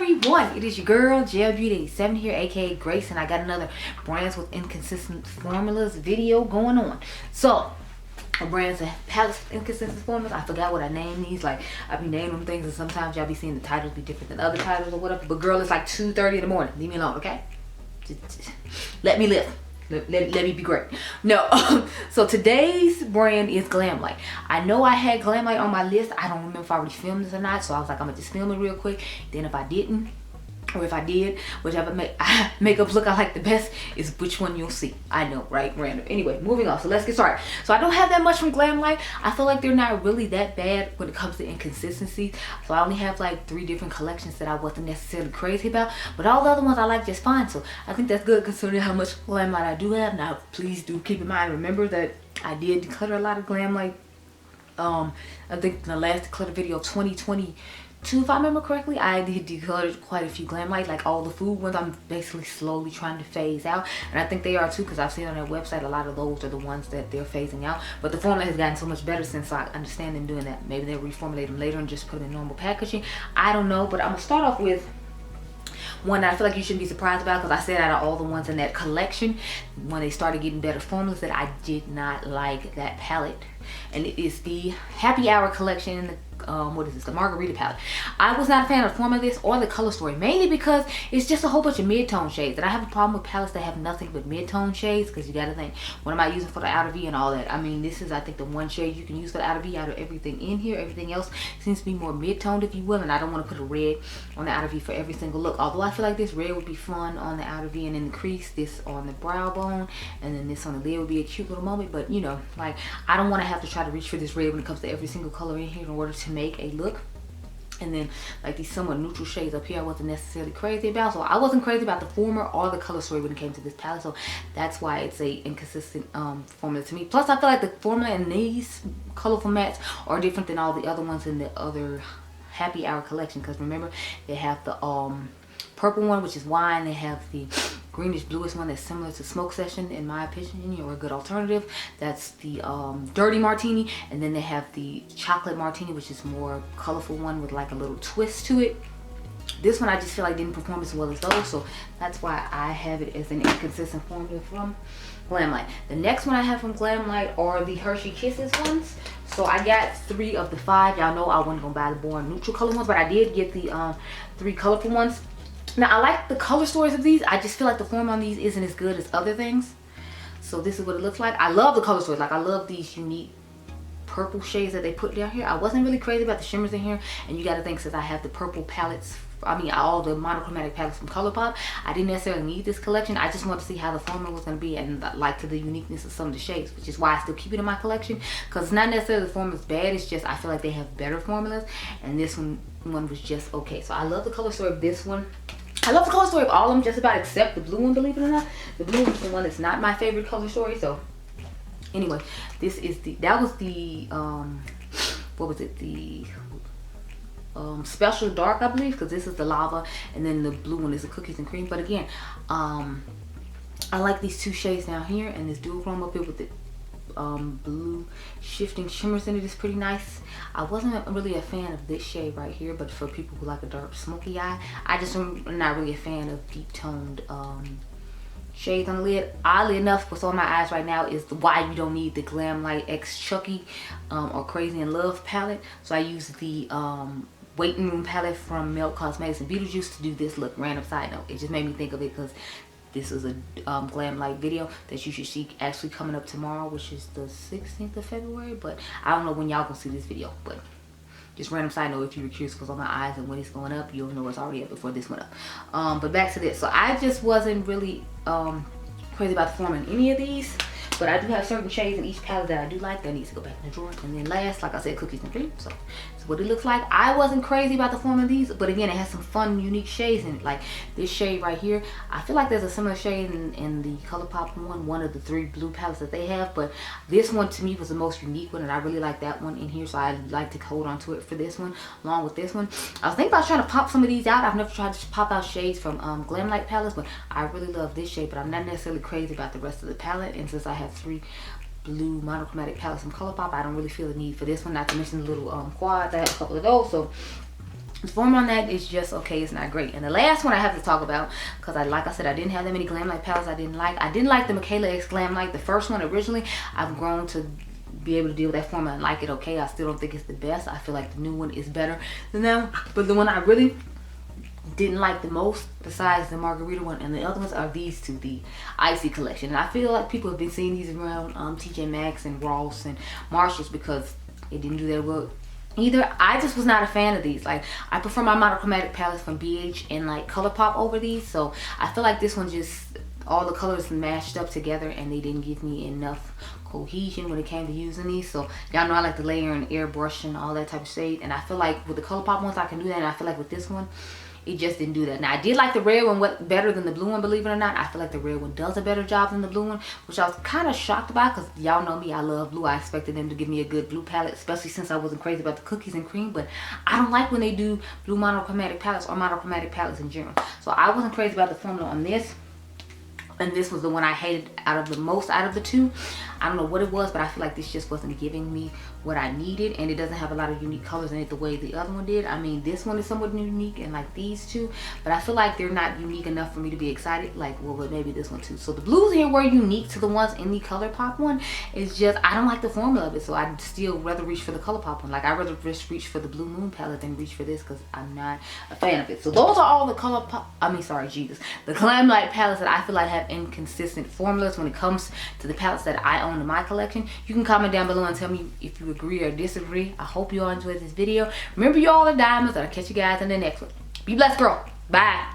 everyone, it is your girl Gel Beauty 87 here, aka Grace, and I got another brands with inconsistent formulas video going on. So brands and palettes with inconsistent formulas, I forgot what I named these. Like, I be naming them things and sometimes y'all be seeing the titles be different than other titles or whatever, but girl, it's like 2:30 in the morning. Leave me alone, okay? Just let me live. Let me be great. No. So today's brand is Glamlite. I know I had Glamlite on my list. I don't remember if I already filmed this or not, so I was like, I'm gonna just film it real quick. Then if I didn't, or if I did, whichever makeup look I like the best is which one you'll see. I know, right? Random. Anyway, moving on. So let's get started. So I don't have that much from Glamlite. I feel like they're not really that bad when it comes to inconsistency. So I only have like 3 different collections that I wasn't necessarily crazy about, but all the other ones I like just fine. So I think that's good considering how much Glamlite I do have. Now please do keep in mind, remember that I did declutter a lot of Glamlite. I think in the last declutter video of 2022, if I remember correctly, I did declutter quite a few Glamlite, like all the food ones. I'm basically slowly trying to phase out, and I think they are too, because I've seen on their website a lot of those are the ones that they're phasing out. But the formula has gotten so much better since I understand them doing that. Maybe they'll reformulate them later and just put them in normal packaging. I don't know, but I'm gonna start off with one that I feel like you shouldn't be surprised about, because I said out of all the ones in that collection, when they started getting better formulas, that I did not like that palette. And it is the Happy Hour collection in the what is this, the Margarita palette. I was not a fan of the formula of this or the color story, mainly because it's just a whole bunch of mid-tone shades, and I have a problem with palettes that have nothing but mid-tone shades, because you gotta think, what am I using for the outer V and all that? I mean, this is, I think, the one shade you can use for the outer V out of everything in here. Everything else seems to be more mid-toned, if you will, and I don't want to put a red on the outer V for every single look, although I feel like this red would be fun on the outer V and in the crease, this on the brow bone, and then this on the lid would be a cute little moment. But you know, like, I don't want to have to try to reach for this red when it comes to every single color in here in order to make a look. And then like these somewhat neutral shades up here I wasn't necessarily crazy about, so I wasn't crazy about the former or the color story when it came to this palette, so that's why it's a inconsistent formula to me. Plus I feel like the formula in these colorful mattes are different than all the other ones in the other Happy Hour collection, because remember, they have the purple one, which is wine. They have the greenish bluish one that's similar to Smoke Session, in my opinion, or a good alternative. That's the dirty martini, and then they have the chocolate martini, which is more colorful one with like a little twist to it. This one I just feel like didn't perform as well as those, so that's why I have it as an inconsistent formula from Glamlite. The next one I have from Glamlite are the Hershey Kisses ones. So I got 3 of the 5. Y'all know I wasn't gonna buy the boring neutral color ones, but I did get the 3 colorful ones. Now I like the color stories of these. I just feel like the formula on these isn't as good as other things. So this is what it looks like. I love the color stories. Like, I love these unique purple shades that they put down here. I wasn't really crazy about the shimmers in here, and you got to think, since I have the purple palettes, I mean all the monochromatic palettes from ColourPop, I didn't necessarily need this collection. I just wanted to see how the formula was going to be, and like to the uniqueness of some of the shades, which is why I still keep it in my collection, because it's not necessarily the formula's bad, it's just I feel like they have better formulas, and this one was just okay. So I love the color story of this one. I love the color story of all of them, just about except the blue one, believe it or not. The blue is the one that's not my favorite color story. So anyway, this is that was the what was it, the special dark, I believe, because this is the lava, and then the blue one is the cookies and cream. But again, I like these 2 shades down here, and this dual chrome up here with the blue shifting shimmers in it is pretty nice. I wasn't really a fan of this shade right here, but for people who like a dark smoky eye, I just am not really a fan of deep toned shades on the lid. Oddly enough, what's on my eyes right now is why you don't need the Glamlite X Chucky or Crazy in Love palette. So I use the Waiting Room palette from Melt Cosmetics and Beauty Juice to do this look. Random side note, it just made me think of it because this is a Glamlite video that you should see actually coming up tomorrow, which is the 16th of February. But I don't know when y'all gonna see this video, but just random side note, if you were curious, because on my eyes and when it's going up, you'll know it's already up before this went up. But back to this. So I just wasn't really crazy about the form in any of these, but I do have certain shades in each palette that I do like that needs to go back in the drawer. And then last, like I said, cookies and cream. So what it looks like. I wasn't crazy about the form of these, but again, it has some fun, unique shades in it. Like this shade right here, I feel like there's a similar shade in the ColourPop one of the 3 blue palettes that they have, but this one to me was the most unique one, and I really like that one in here, so I like to hold on to it for this one along with this one. I was thinking about trying to pop some of these out. I've never tried to pop out shades from Glamlite palettes, but I really love this shade, but I'm not necessarily crazy about the rest of the palette. And since I have 3 blue monochromatic palettes from ColourPop, I don't really feel the need for this one, not to mention the little quads. I have a couple of those, so The formula on that is just okay. It's not great. And the last one I have to talk about, because like I said, I didn't have that many Glamlite palettes I didn't like. I didn't like the Michaela X Glamlite, the first one originally. I've grown to be able to deal with that formula and like it okay. I still don't think it's the best. I feel like the new one is better than that. But the one I really didn't like the most, besides the margarita one and the other ones, are these two, the Icy collection. And I feel like people have been seeing these around TJ Maxx and Ross and Marshalls because it didn't do that well either. I just was not a fan of these. Like, I prefer my monochromatic palettes from BH and like ColourPop over these. So I feel like this one just, all the colors mashed up together and they didn't give me enough cohesion when it came to using these. So y'all know I like to layer and airbrush and all that type of shade, and I feel like with the ColourPop ones I can do that, and I feel like with this one it just didn't do that. Now I did like the red one better than the blue one, believe it or not. I feel like the red one does a better job than the blue one, which I was kind of shocked about because y'all know me, I love blue. I expected them to give me a good blue palette, especially since I wasn't crazy about the cookies and cream. But I don't like when they do blue monochromatic palettes or monochromatic palettes in general. So I wasn't crazy about the formula on this. And this was the one I hated out of the most out of the two. I don't know what it was, but I feel like this just wasn't giving me what I needed, and it doesn't have a lot of unique colors in it the way the other one did. I mean, this one is somewhat unique, and like these two, but I feel like they're not unique enough for me to be excited. Like, well, but maybe this one too. So the blues here were unique to the ones in the ColourPop one. It's just I don't like the formula of it, so I'd still rather reach for the ColourPop one. Like, I'd rather just reach for the Blue Moon palette than reach for this because I'm not a fan of it. So those are all the ColourPop, the Glamlite palettes that I feel like have inconsistent formulas when it comes to the palettes that I own in my collection. You can comment down below and tell me if you agree or disagree. I hope you all enjoyed this video. Remember, you all are diamonds, and I'll catch you guys in the next one. Be blessed, girl. Bye.